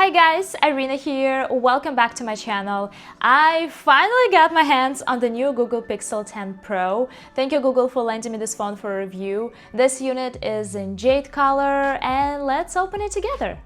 Hi guys, Irina here. Welcome back to my channel. I finally got my hands on the new Google Pixel 10 Pro. Thank you Google for lending me this phone for a review. This unit is in jade color and let's open it together.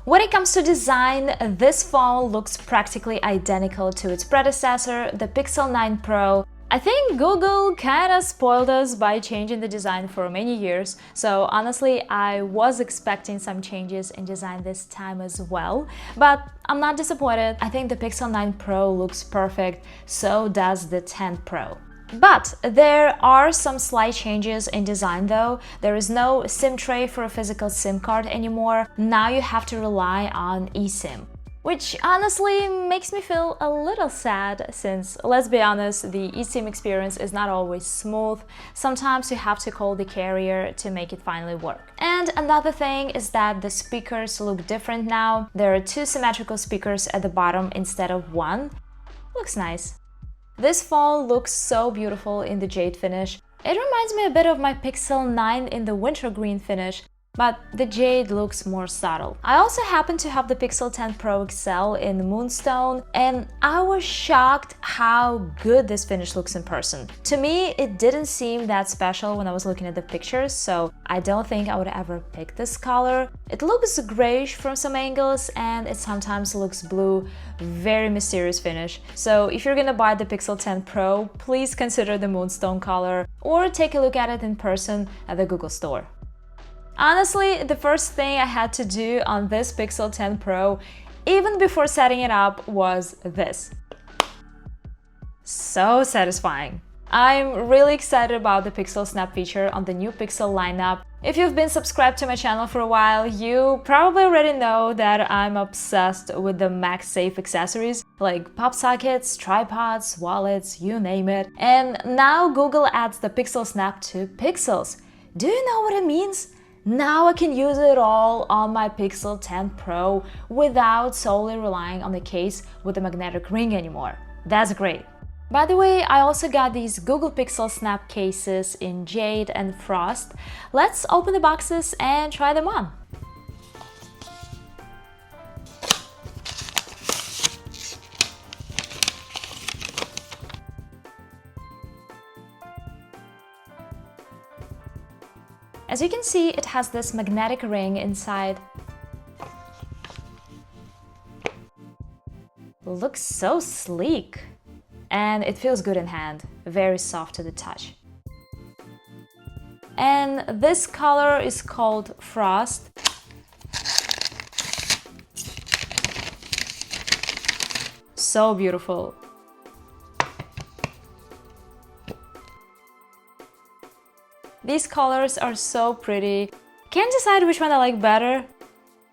When it comes to design, this phone looks practically identical to its predecessor, the Pixel 9 Pro. I think Google kinda spoiled us by changing the design for many years, so honestly I was expecting some changes in design this time as well, but I'm not disappointed. I think the Pixel 9 Pro looks perfect, so does the 10 Pro. But there are some slight changes in design though. There is no SIM tray for a physical SIM card anymore. Now you have to rely on eSIM, which honestly makes me feel a little sad since, let's be honest, the eSIM experience is not always smooth. Sometimes you have to call the carrier to make it finally work. And another thing is that the speakers look different now. There are two symmetrical speakers at the bottom instead of one. Looks nice. This phone looks so beautiful in the jade finish. It reminds me a bit of my Pixel 9 in the wintergreen finish, but the jade looks more subtle. I also happen to have the Pixel 10 Pro XL in Moonstone, and I was shocked how good this finish looks in person. To me, it didn't seem that special when I was looking at the pictures, so I don't think I would ever pick this color. It looks grayish from some angles, and it sometimes looks blue. Very mysterious finish. So if you're gonna buy the Pixel 10 Pro, please consider the Moonstone color, or take a look at it in person at the Google store. Honestly, the first thing I had to do on this Pixel 10 Pro, even before setting it up, was this. So satisfying. I'm really excited about the Pixel Snap feature on the new Pixel lineup. If you've been subscribed to my channel for a while, you probably already know that I'm obsessed with the MagSafe accessories like pop sockets, tripods, wallets, you name it. And now Google adds the Pixel Snap to Pixels. Do you know what it means? Now I can use it all on my Pixel 10 Pro without solely relying on the case with the magnetic ring anymore. That's great. By the way, I also got these Google Pixel Snap cases in jade and frost. Let's open the boxes and try them on. As you can see, it has this magnetic ring inside. Looks so sleek. And it feels good in hand, very soft to the touch. And this color is called Frost. So beautiful. These colors are so pretty. Can't decide which one I like better.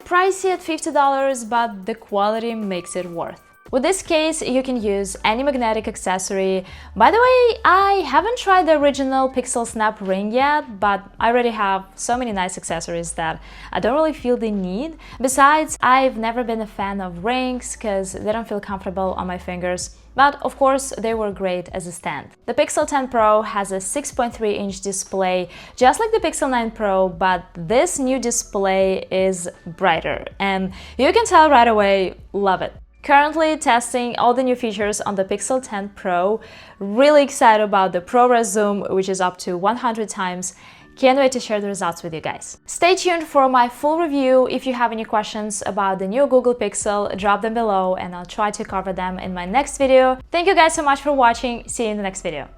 Pricey at $50, but the quality makes it worth. With this case, you can use any magnetic accessory. By the way, I haven't tried the original Pixel Snap ring yet, but I already have so many nice accessories that I don't really feel the need. Besides, I've never been a fan of rings because they don't feel comfortable on my fingers. But of course, they were great as a stand. The Pixel 10 Pro has a 6.3-inch display, just like the Pixel 9 Pro, but this new display is brighter, and you can tell right away, love it. Currently testing all the new features on the Pixel 10 Pro. Really excited about the ProRes zoom, which is up to 100 times. Can't wait to share the results with you guys. Stay tuned for my full review. If you have any questions about the new Google Pixel, drop them below and I'll try to cover them in my next video. Thank you guys so much for watching. See you in the next video.